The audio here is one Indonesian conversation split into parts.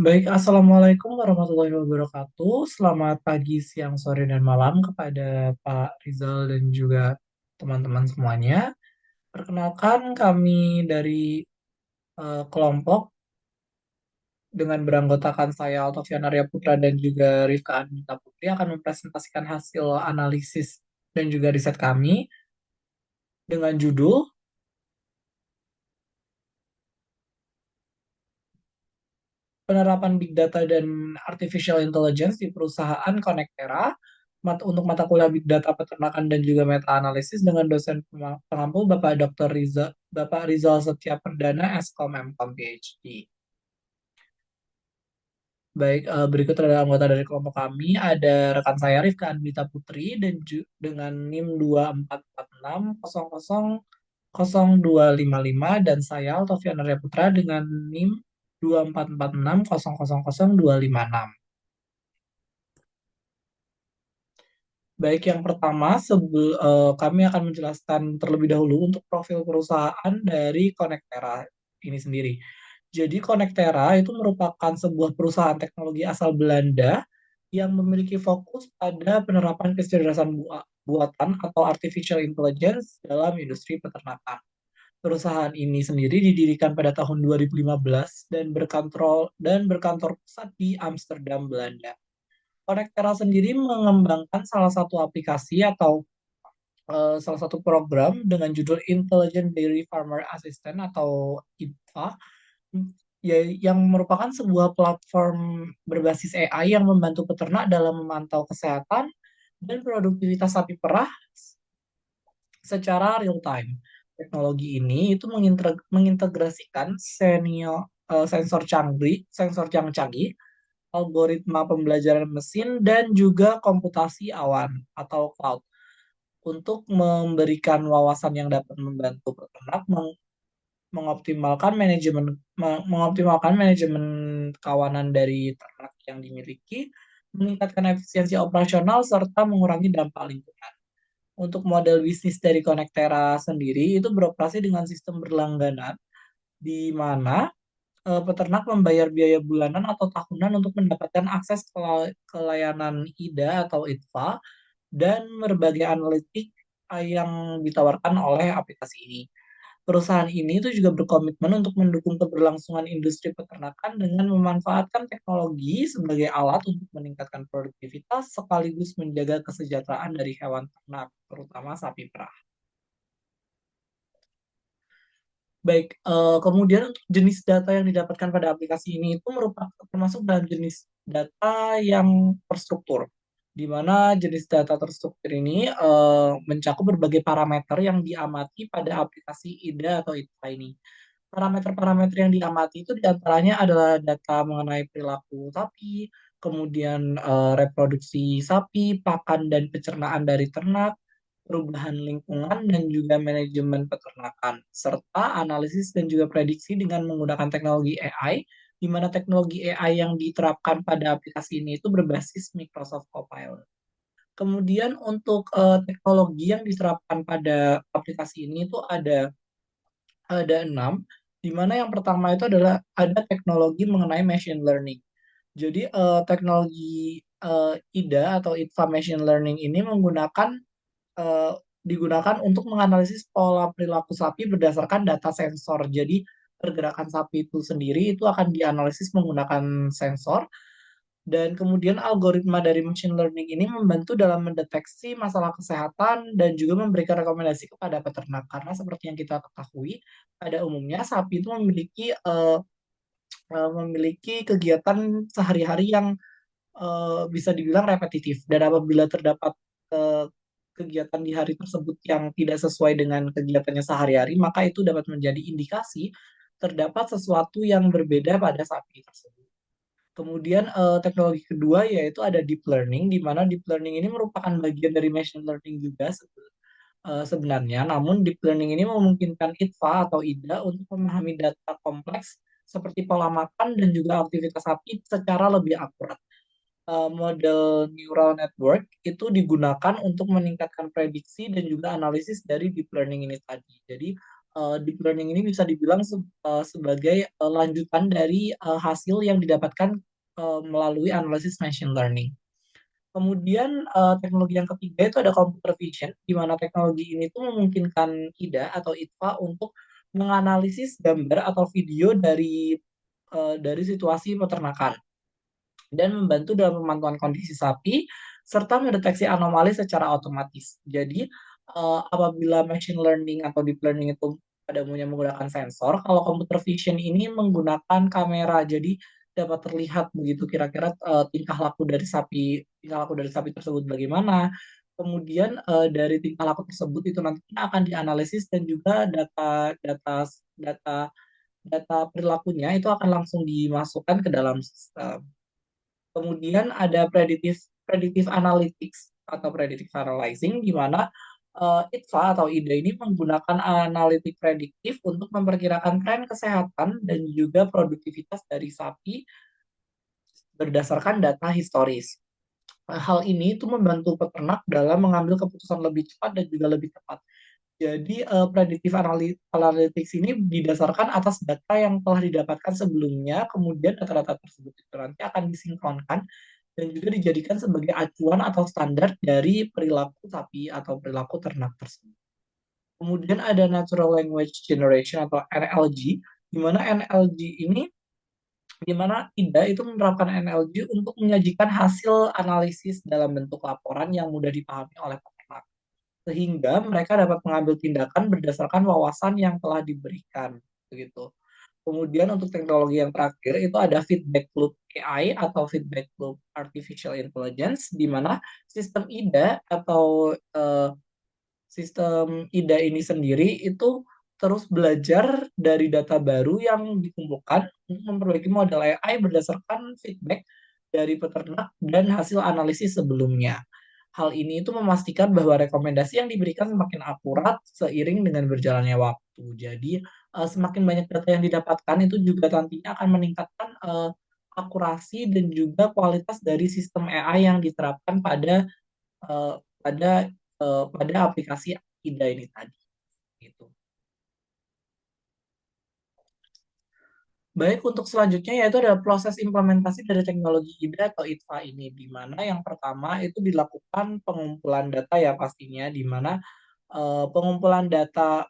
Baik, Assalamualaikum warahmatullahi wabarakatuh. Selamat pagi, siang, sore, dan malam kepada Pak Rizal dan juga teman-teman semuanya. Perkenalkan, kami dari kelompok dengan beranggotakan saya Altofian Arya Putra dan juga Rifka Anita Putri akan mempresentasikan hasil analisis dan juga riset kami dengan judul Penerapan Big Data dan Artificial Intelligence di Perusahaan Connectera untuk mata kuliah Big Data Peternakan dan juga Meta Analisis dengan dosen pengampu Bapak Rizal Setia Perdana Eskom MKom PhD. Baik, berikut adalah anggota dari kelompok kami. Ada rekan saya Rifka Anbita Putri dengan NIM 2446000255 dan saya Altofian Arya Putra dengan NIM 2446000256. Baik, yang pertama, kami akan menjelaskan terlebih dahulu untuk profil perusahaan dari Connectera ini sendiri. Jadi, Connectera itu merupakan sebuah perusahaan teknologi asal Belanda yang memiliki fokus pada penerapan kecerdasan buatan atau artificial intelligence dalam industri peternakan. Perusahaan ini sendiri didirikan pada tahun 2015 dan berkantor pusat di Amsterdam, Belanda. Connectera sendiri mengembangkan salah satu aplikasi atau salah satu program dengan judul Intelligent Dairy Farmer Assistant atau IDFA, ya, yang merupakan sebuah platform berbasis AI yang membantu peternak dalam memantau kesehatan dan produktivitas sapi perah secara real time. Teknologi ini itu mengintegrasikan sensor yang canggih, algoritma pembelajaran mesin, dan juga komputasi awan atau cloud untuk memberikan wawasan yang dapat membantu peternak mengoptimalkan manajemen kawanan dari ternak yang dimiliki, meningkatkan efisiensi operasional serta mengurangi dampak lingkungan. Untuk model bisnis dari Connectera sendiri itu beroperasi dengan sistem berlangganan di mana peternak membayar biaya bulanan atau tahunan untuk mendapatkan akses ke layanan IDA atau ITFA dan berbagai analitik yang ditawarkan oleh aplikasi ini. Perusahaan ini itu juga berkomitmen untuk mendukung keberlangsungan industri peternakan dengan memanfaatkan teknologi sebagai alat untuk meningkatkan produktivitas sekaligus menjaga kesejahteraan dari hewan ternak, terutama sapi perah. Baik, kemudian untuk jenis data yang didapatkan pada aplikasi ini itu merupakan termasuk dalam jenis data yang terstruktur, di mana jenis data terstruktur ini mencakup berbagai parameter yang diamati pada aplikasi IDA atau ITPA ini. Parameter-parameter yang diamati itu diantaranya adalah data mengenai perilaku sapi, kemudian reproduksi sapi, pakan dan pencernaan dari ternak, perubahan lingkungan, dan juga manajemen peternakan, serta analisis dan juga prediksi dengan menggunakan teknologi AI, di mana teknologi AI yang diterapkan pada aplikasi ini itu berbasis Microsoft Copilot. Kemudian untuk teknologi yang diterapkan pada aplikasi ini itu ada 6, di mana yang pertama itu adalah ada teknologi mengenai machine learning. Jadi teknologi IDA atau IDFA Machine Learning ini eh, digunakan untuk menganalisis pola perilaku sapi berdasarkan data sensor. Jadi pergerakan sapi itu sendiri itu akan dianalisis menggunakan sensor dan kemudian algoritma dari machine learning ini membantu dalam mendeteksi masalah kesehatan dan juga memberikan rekomendasi kepada peternak. Karena seperti yang kita ketahui, pada umumnya sapi itu memiliki kegiatan sehari-hari yang bisa dibilang repetitif. Dan apabila terdapat eh, kegiatan di hari tersebut yang tidak sesuai dengan kegiatannya sehari-hari, maka itu dapat menjadi indikasi terdapat sesuatu yang berbeda pada sapi tersebut. Kemudian teknologi kedua yaitu ada deep learning, di mana deep learning ini merupakan bagian dari machine learning juga sebenarnya. Namun deep learning ini memungkinkan ITFA atau IDA untuk memahami data kompleks seperti pola makan dan juga aktivitas sapi secara lebih akurat. Model neural network itu digunakan untuk meningkatkan prediksi dan juga analisis dari deep learning ini tadi. Jadi deep learning ini bisa dibilang sebagai lanjutan dari hasil yang didapatkan melalui analisis machine learning. Kemudian teknologi yang ketiga itu ada computer vision, di mana teknologi ini tuh memungkinkan IDA atau ITFA untuk menganalisis gambar atau video dari situasi peternakan dan membantu dalam pemantauan kondisi sapi serta mendeteksi anomali secara otomatis. Jadi apabila machine learning atau deep learning itu pada umumnya menggunakan sensor, kalau computer vision ini menggunakan kamera. Jadi dapat terlihat begitu kira-kira tingkah laku dari sapi tersebut bagaimana. Kemudian dari tingkah laku tersebut itu nantinya akan dianalisis dan juga data data perilakunya itu akan langsung dimasukkan ke dalam sistem. Kemudian ada predictive analytics atau predictive analyzing, di mana ITFA atau IDA ini menggunakan analitik prediktif untuk memperkirakan tren kesehatan dan juga produktivitas dari sapi berdasarkan data historis. Hal ini itu membantu peternak dalam mengambil keputusan lebih cepat dan juga lebih tepat. Jadi predictive analytics ini didasarkan atas data yang telah didapatkan sebelumnya, kemudian data-data tersebut itu nanti akan disinkronkan dan juga dijadikan sebagai acuan atau standar dari perilaku sapi atau perilaku ternak tersebut. Kemudian ada Natural Language Generation atau NLG, di mana NLG ini di mana IDA itu menerapkan NLG untuk menyajikan hasil analisis dalam bentuk laporan yang mudah dipahami oleh peternak, sehingga mereka dapat mengambil tindakan berdasarkan wawasan yang telah diberikan, begitu. Kemudian untuk teknologi yang terakhir itu ada feedback loop AI atau feedback loop artificial intelligence, di mana sistem IDA atau sistem IDA ini sendiri itu terus belajar dari data baru yang dikumpulkan untuk memperbaiki model AI berdasarkan feedback dari peternak dan hasil analisis sebelumnya. Hal ini itu memastikan bahwa rekomendasi yang diberikan semakin akurat seiring dengan berjalannya waktu. Jadi semakin banyak data yang didapatkan itu juga nantinya akan meningkatkan akurasi dan juga kualitas dari sistem AI yang diterapkan eh, pada pada aplikasi IDA ini tadi. Gitu. Baik, untuk selanjutnya yaitu ada proses implementasi dari teknologi IDA atau ITFA ini, di mana yang pertama itu dilakukan pengumpulan data ya pastinya, di mana pengumpulan data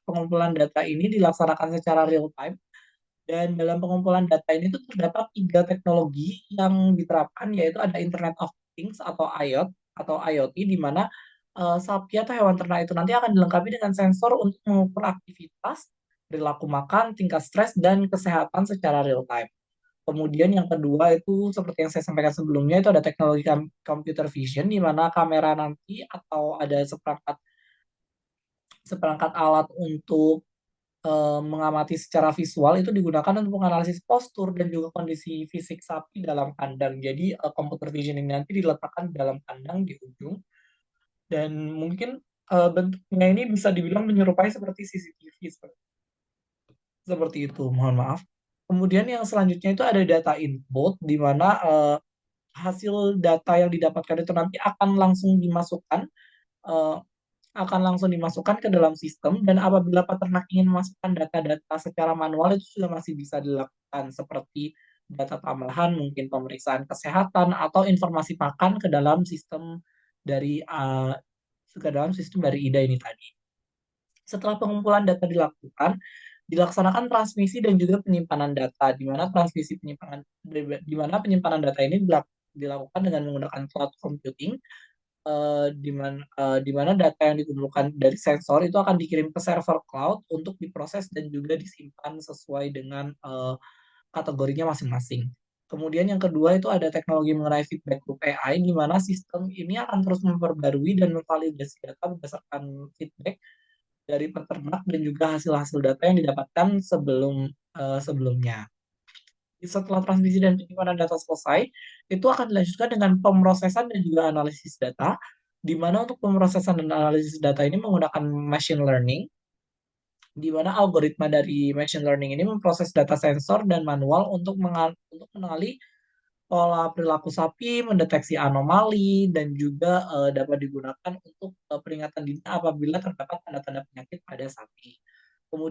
ini dilaksanakan secara real time, dan dalam pengumpulan data ini tuh terdapat tiga teknologi yang diterapkan, yaitu ada Internet of Things atau IoT di mana sapi atau hewan ternak itu nanti akan dilengkapi dengan sensor untuk mengukur aktivitas, perilaku makan, tingkat stres, dan kesehatan secara real time. Kemudian yang kedua itu seperti yang saya sampaikan sebelumnya itu ada teknologi computer vision, di mana kamera nanti atau ada seperangkat alat untuk mengamati secara visual itu digunakan untuk menganalisis postur dan juga kondisi fisik sapi dalam kandang. Jadi computer vision ini nanti diletakkan di dalam kandang di ujung, dan mungkin bentuknya ini bisa dibilang menyerupai seperti CCTV seperti itu. Mohon maaf. Kemudian yang selanjutnya itu ada data input, di mana hasil data yang didapatkan itu nanti eh, akan langsung dimasukkan ke dalam sistem, dan apabila peternak ingin memasukkan data-data secara manual itu sudah masih bisa dilakukan seperti data tambahan, mungkin pemeriksaan kesehatan atau informasi pakan dari uh, ke dalam sistem dari IDA ini tadi. Setelah pengumpulan data dilakukan, dilaksanakan transmisi dan juga penyimpanan data, di mana penyimpanan data ini dilakukan dengan menggunakan cloud computing, di mana data yang dikumpulkan dari sensor itu akan dikirim ke server cloud untuk diproses dan juga disimpan sesuai dengan kategorinya masing-masing. Kemudian yang kedua itu ada teknologi mengenai feedback loop AI, di mana sistem ini akan terus memperbarui dan memvalidasi data berdasarkan feedback dari peternak dan juga hasil-hasil data yang didapatkan sebelumnya. Setelah transmisi dan penyimpanan data selesai, itu akan dilanjutkan dengan pemrosesan dan juga analisis data, di mana untuk pemrosesan dan analisis data ini menggunakan machine learning, di mana algoritma dari machine learning ini memproses data sensor dan manual untuk mengenali pola perilaku sapi, mendeteksi anomali, dan juga dapat digunakan untuk peringatan dini apabila terdapat tanda-tanda penyakit pada sapi.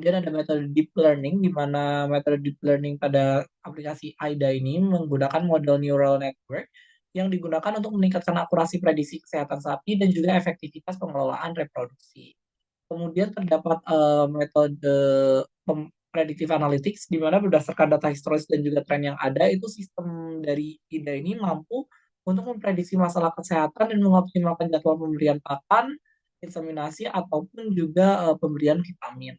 Kemudian ada metode deep learning, di mana metode deep learning pada aplikasi AIDA ini menggunakan model neural network yang digunakan untuk meningkatkan akurasi prediksi kesehatan sapi dan juga efektivitas pengelolaan reproduksi. Kemudian terdapat metode predictive analytics, di mana berdasarkan data historis dan juga tren yang ada, itu sistem dari IDA ini mampu untuk memprediksi masalah kesehatan dan mengoptimalkan jadwal pemberian pakan, inseminasi, ataupun juga pemberian vitamin.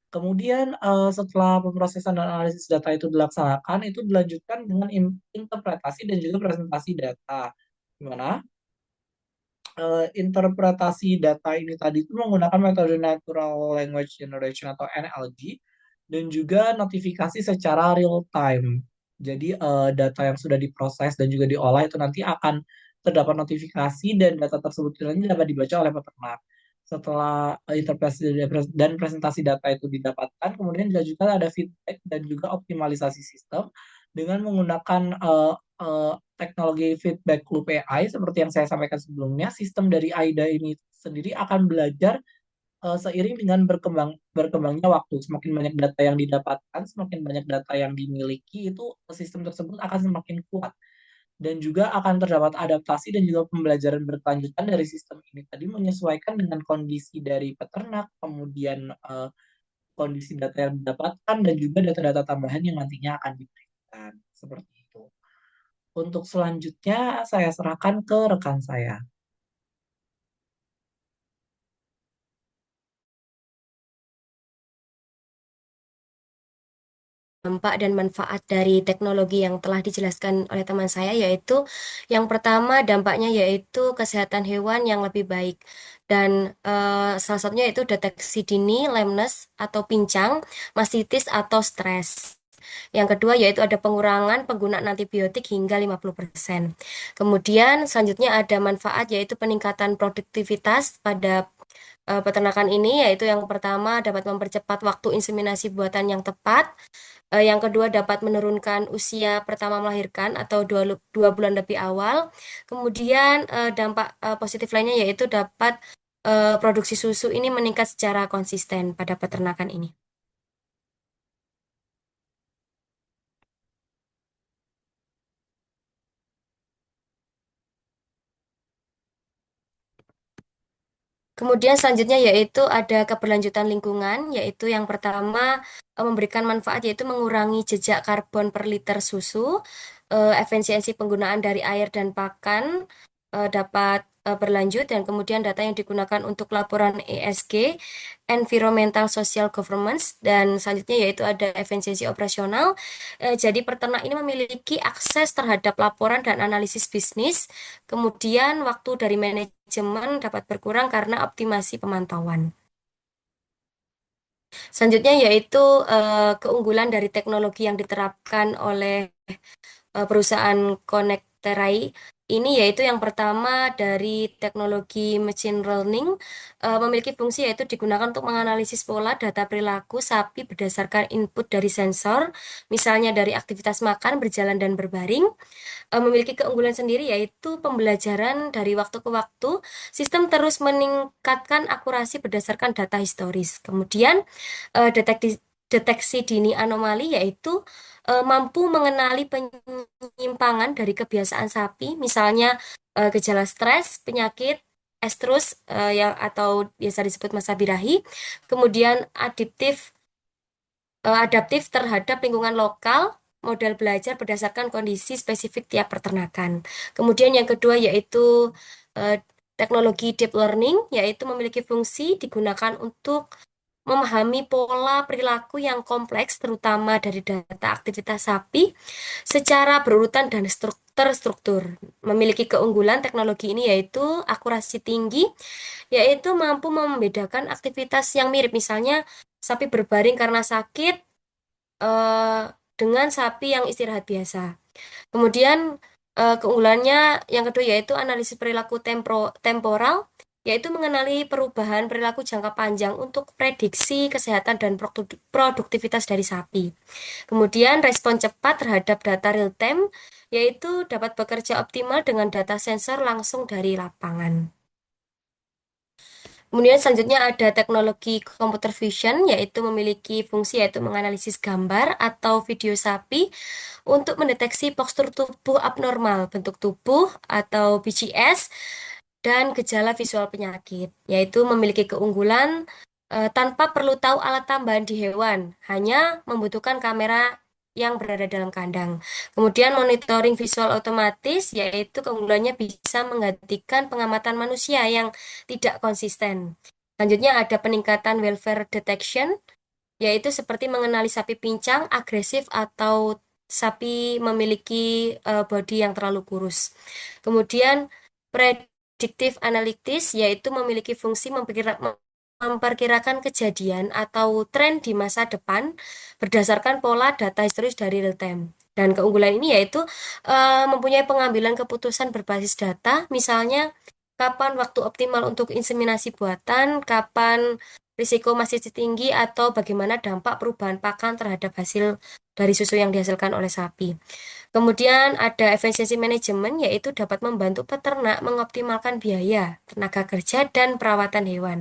Kemudian setelah pemrosesan dan analisis data itu dilaksanakan, itu dilanjutkan dengan interpretasi dan juga presentasi data. Di mana interpretasi data ini tadi itu menggunakan metode Natural Language Generation atau NLG dan juga notifikasi secara real time. Jadi data yang sudah diproses dan juga diolah itu nanti akan terdapat notifikasi dan data tersebut nanti dapat dibaca oleh peternak. Setelah interpretasi dan presentasi data itu didapatkan, kemudian dilanjutkan ada feedback dan juga optimalisasi sistem dengan menggunakan teknologi feedback loop AI seperti yang saya sampaikan sebelumnya. Sistem dari AIDA ini sendiri akan belajar seiring dengan berkembangnya waktu. Semakin banyak data yang didapatkan, semakin banyak data yang dimiliki, itu sistem tersebut akan semakin kuat. Dan juga akan terdapat adaptasi dan juga pembelajaran berkelanjutan dari sistem ini tadi menyesuaikan dengan kondisi dari peternak, kemudian kondisi data yang didapatkan, dan juga data-data tambahan yang nantinya akan diberikan. Seperti itu. Untuk selanjutnya, saya serahkan ke rekan saya. Dampak dan manfaat dari teknologi yang telah dijelaskan oleh teman saya yaitu yang pertama dampaknya yaitu kesehatan hewan yang lebih baik dan salah satunya itu deteksi dini lameness atau pincang, mastitis atau stres. Yang kedua yaitu ada pengurangan penggunaan antibiotik hingga 50%. Kemudian selanjutnya ada manfaat yaitu peningkatan produktivitas pada peternakan ini yaitu yang pertama dapat mempercepat waktu inseminasi buatan yang tepat. Yang kedua dapat menurunkan usia pertama melahirkan atau 2 bulan lebih awal. Kemudian dampak positif lainnya yaitu dapat produksi susu ini meningkat secara konsisten pada peternakan ini. Kemudian selanjutnya yaitu ada keberlanjutan lingkungan, yaitu yang pertama memberikan manfaat yaitu mengurangi jejak karbon per liter susu, efisiensi penggunaan dari air dan pakan dapat berlanjut dan kemudian data yang digunakan untuk laporan ESG, Environmental Social Governance, dan selanjutnya yaitu ada efisiensi operasional. Jadi peternak ini memiliki akses terhadap laporan dan analisis bisnis. Kemudian waktu dari manajemen dapat berkurang karena optimasi pemantauan. Selanjutnya yaitu keunggulan dari teknologi yang diterapkan oleh perusahaan Connecterai ini yaitu yang pertama dari teknologi machine learning memiliki fungsi yaitu digunakan untuk menganalisis pola data perilaku sapi berdasarkan input dari sensor, misalnya dari aktivitas makan, berjalan, dan berbaring. Memiliki keunggulan sendiri yaitu pembelajaran dari waktu ke waktu, sistem terus meningkatkan akurasi berdasarkan data historis. Kemudian deteksi dini anomali yaitu mampu mengenali penyimpangan dari kebiasaan sapi, misalnya gejala stres, penyakit, estrus yang atau biasa disebut masa birahi, kemudian adaptif terhadap lingkungan lokal, model belajar berdasarkan kondisi spesifik tiap peternakan. Kemudian yang kedua yaitu eh, teknologi deep learning, yaitu memiliki fungsi digunakan untuk memahami pola perilaku yang kompleks, terutama dari data aktivitas sapi, secara berurutan dan terstruktur. Memiliki keunggulan teknologi ini yaitu akurasi tinggi, yaitu mampu membedakan aktivitas yang mirip, misalnya sapi berbaring karena sakit eh, dengan sapi yang istirahat biasa. Kemudian keunggulannya yang kedua yaitu analisis perilaku temporal, yaitu mengenali perubahan perilaku jangka panjang untuk prediksi kesehatan dan produktivitas dari sapi. Kemudian respon cepat terhadap data real time, yaitu dapat bekerja optimal dengan data sensor langsung dari lapangan. Kemudian selanjutnya ada teknologi computer vision, yaitu memiliki fungsi yaitu menganalisis gambar atau video sapi untuk mendeteksi postur tubuh abnormal, bentuk tubuh atau BGS, dan gejala visual penyakit, yaitu memiliki keunggulan tanpa perlu tahu alat tambahan di hewan, hanya membutuhkan kamera yang berada dalam kandang. Kemudian monitoring visual otomatis, yaitu keunggulannya bisa menggantikan pengamatan manusia yang tidak konsisten. Selanjutnya ada peningkatan welfare detection, yaitu seperti mengenali sapi pincang, agresif, atau sapi memiliki bodi yang terlalu kurus. Kemudian predictive analytics, yaitu memiliki fungsi memperkirakan kejadian atau tren di masa depan berdasarkan pola data historis dari real time. Dan keunggulan ini yaitu mempunyai pengambilan keputusan berbasis data, misalnya kapan waktu optimal untuk inseminasi buatan, kapan risiko masih tinggi, atau bagaimana dampak perubahan pakan terhadap hasil dari susu yang dihasilkan oleh sapi. Kemudian ada efisiensi manajemen, yaitu dapat membantu peternak mengoptimalkan biaya, tenaga kerja, dan perawatan hewan.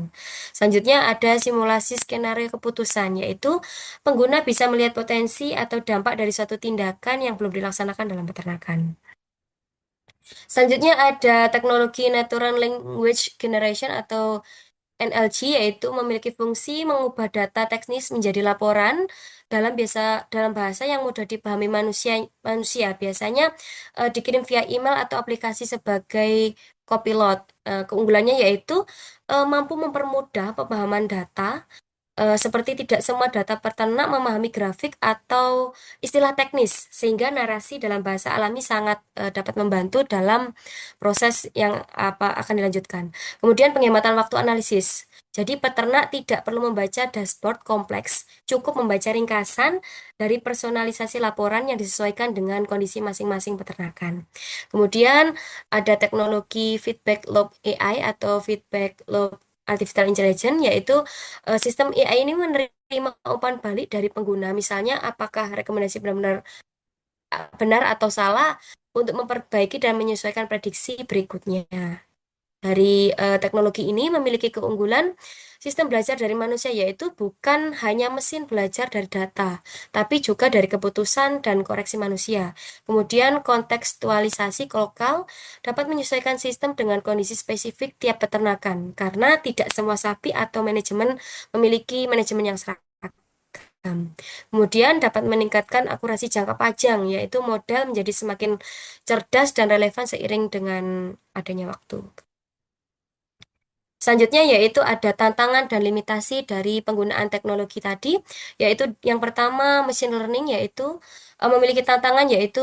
Selanjutnya ada simulasi skenario keputusan, yaitu pengguna bisa melihat potensi atau dampak dari suatu tindakan yang belum dilaksanakan dalam peternakan. Selanjutnya ada teknologi Natural Language Generation atau NLG, yaitu memiliki fungsi mengubah data teknis menjadi laporan dalam bahasa yang mudah dipahami manusia biasanya dikirim via email atau aplikasi sebagai copilot. Keunggulannya yaitu mampu mempermudah pemahaman data, seperti tidak semua data peternak memahami grafik atau istilah teknis, sehingga narasi dalam bahasa alami sangat dapat membantu dalam proses yang apa akan dilanjutkan. Kemudian penghematan waktu analisis. Jadi peternak tidak perlu membaca dashboard kompleks, cukup membaca ringkasan dari personalisasi laporan yang disesuaikan dengan kondisi masing-masing peternakan. Kemudian ada teknologi feedback loop AI atau feedback loop artificial intelligence, yaitu sistem AI ini menerima umpan balik dari pengguna, misalnya apakah rekomendasi benar-benar benar atau salah untuk memperbaiki dan menyesuaikan prediksi berikutnya. Dari teknologi ini memiliki keunggulan sistem belajar dari manusia, yaitu bukan hanya mesin belajar dari data, tapi juga dari keputusan dan koreksi manusia. Kemudian kontekstualisasi lokal dapat menyesuaikan sistem dengan kondisi spesifik tiap peternakan, karena tidak semua sapi atau manajemen memiliki manajemen yang seragam. Kemudian dapat meningkatkan akurasi jangka panjang, yaitu model menjadi semakin cerdas dan relevan seiring dengan adanya waktu. Selanjutnya yaitu ada tantangan dan limitasi dari penggunaan teknologi tadi, yaitu yang pertama machine learning, yaitu memiliki tantangan yaitu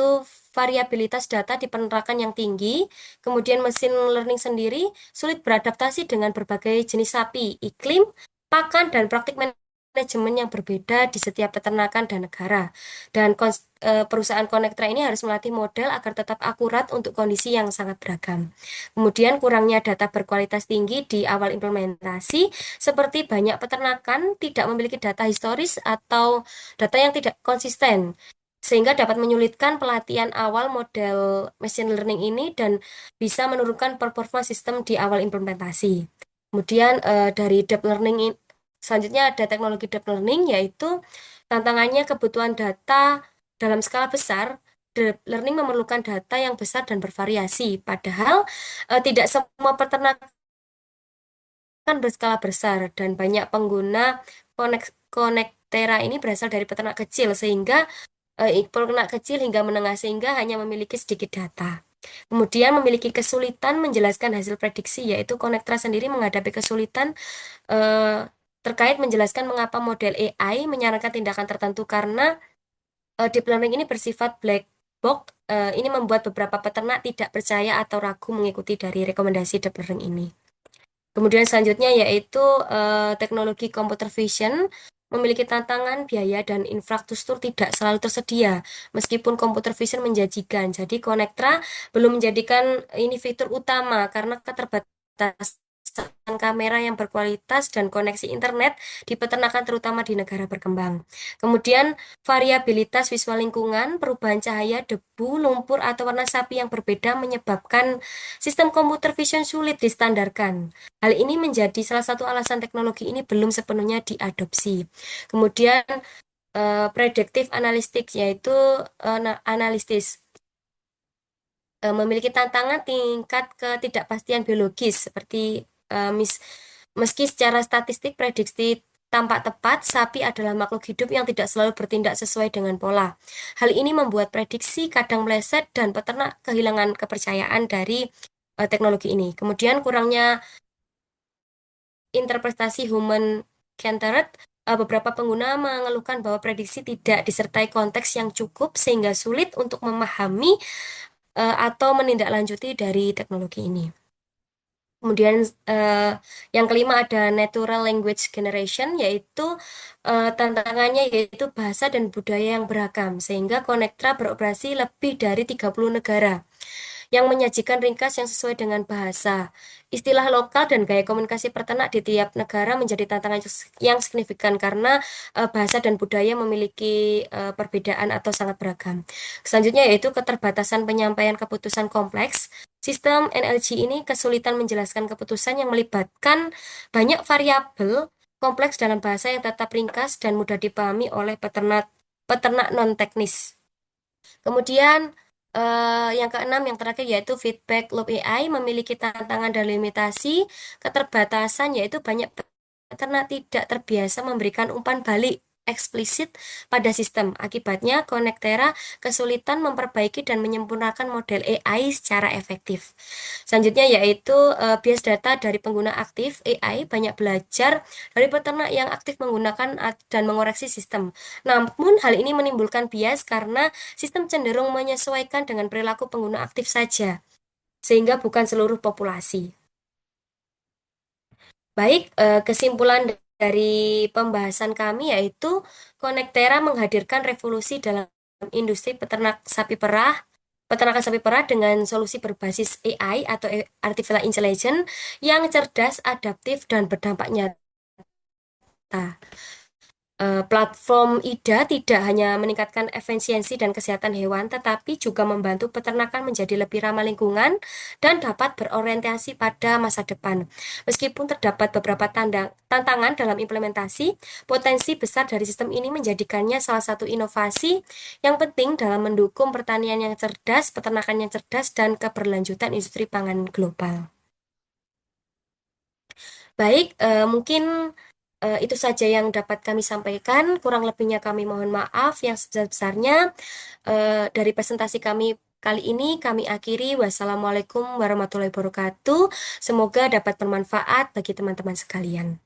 variabilitas data di penerangan yang tinggi. Kemudian machine learning sendiri sulit beradaptasi dengan berbagai jenis sapi, iklim, pakan, dan praktik manajemen yang berbeda di setiap peternakan dan negara. Dan perusahaan konektra ini harus melatih model agar tetap akurat untuk kondisi yang sangat beragam. Kemudian kurangnya data berkualitas tinggi di awal implementasi, seperti banyak peternakan tidak memiliki data historis atau data yang tidak konsisten, sehingga dapat menyulitkan pelatihan awal model machine learning ini dan bisa menurunkan performa sistem di awal implementasi. Kemudian dari deep learning selanjutnya ada teknologi deep learning, yaitu tantangannya kebutuhan data dalam skala besar. Deep learning memerlukan data yang besar dan bervariasi, padahal tidak semua peternakan berskala besar dan banyak pengguna konektera ini berasal dari peternak kecil, sehingga peternak kecil hingga menengah, sehingga hanya memiliki sedikit data. Kemudian memiliki kesulitan menjelaskan hasil prediksi, yaitu konektra sendiri menghadapi kesulitan eh, terkait menjelaskan mengapa model AI menyarankan tindakan tertentu, karena deep learning ini bersifat black box. Ini membuat beberapa peternak tidak percaya atau ragu mengikuti dari rekomendasi deep learning ini. Kemudian selanjutnya yaitu teknologi computer vision memiliki tantangan biaya dan infrastruktur tidak selalu tersedia, meskipun computer vision menjanjikan. Jadi Konektra belum menjadikan ini fitur utama karena keterbatasan pasang kamera yang berkualitas dan koneksi internet di peternakan terutama di negara berkembang. Kemudian variabilitas visual lingkungan, perubahan cahaya, debu, lumpur, atau warna sapi yang berbeda menyebabkan sistem computer vision sulit distandarkan. Hal ini menjadi salah satu alasan teknologi ini belum sepenuhnya diadopsi. Kemudian predictive analytics yaitu analisis memiliki tantangan tingkat ketidakpastian biologis seperti eh, mis- meski secara statistik prediksi tampak tepat, sapi adalah makhluk hidup yang tidak selalu bertindak sesuai dengan pola. Hal ini membuat prediksi kadang meleset dan peternak kehilangan kepercayaan dari teknologi ini. Kemudian kurangnya interpretasi human-centered, beberapa pengguna mengeluhkan bahwa prediksi tidak disertai konteks yang cukup sehingga sulit untuk memahami atau menindaklanjuti dari teknologi ini. Kemudian yang kelima ada natural language generation, yaitu tantangannya yaitu bahasa dan budaya yang beragam, sehingga Konektra beroperasi lebih dari 30 negara yang menyajikan ringkas yang sesuai dengan bahasa. Istilah lokal dan gaya komunikasi peternak di tiap negara menjadi tantangan yang signifikan karena bahasa dan budaya memiliki perbedaan atau sangat beragam. Selanjutnya yaitu keterbatasan penyampaian keputusan kompleks. Sistem NLG ini kesulitan menjelaskan keputusan yang melibatkan banyak variabel kompleks dalam bahasa yang tetap ringkas dan mudah dipahami oleh peternak peternak non-teknis. Kemudian yang keenam, yang terakhir yaitu feedback loop AI memiliki tantangan dan limitasi, keterbatasan yaitu banyak peternak tidak terbiasa memberikan umpan balik eksplisit pada sistem. Akibatnya, Connectera kesulitan memperbaiki dan menyempurnakan model AI secara efektif. Selanjutnya yaitu bias data dari pengguna aktif. AI banyak belajar dari peternak yang aktif menggunakan dan mengoreksi sistem. Namun, hal ini menimbulkan bias karena sistem cenderung menyesuaikan dengan perilaku pengguna aktif saja, sehingga bukan seluruh populasi. Baik, kesimpulan dari pembahasan kami yaitu Connectera menghadirkan revolusi dalam industri peternakan sapi perah dengan solusi berbasis AI atau Artificial Intelligence yang cerdas, adaptif, dan berdampak nyata. Platform IDA tidak hanya meningkatkan efisiensi dan kesehatan hewan, tetapi juga membantu peternakan menjadi lebih ramah lingkungan dan dapat berorientasi pada masa depan. Meskipun terdapat beberapa tantangan dalam implementasi, potensi besar dari sistem ini menjadikannya salah satu inovasi yang penting dalam mendukung pertanian yang cerdas, peternakan yang cerdas, dan keberlanjutan industri pangan global. Baik, mungkin itu saja yang dapat kami sampaikan. Kurang lebihnya kami mohon maaf yang sebesar-besarnya. Dari presentasi kami kali ini kami akhiri. Wassalamualaikum warahmatullahi wabarakatuh. Semoga dapat bermanfaat bagi teman-teman sekalian.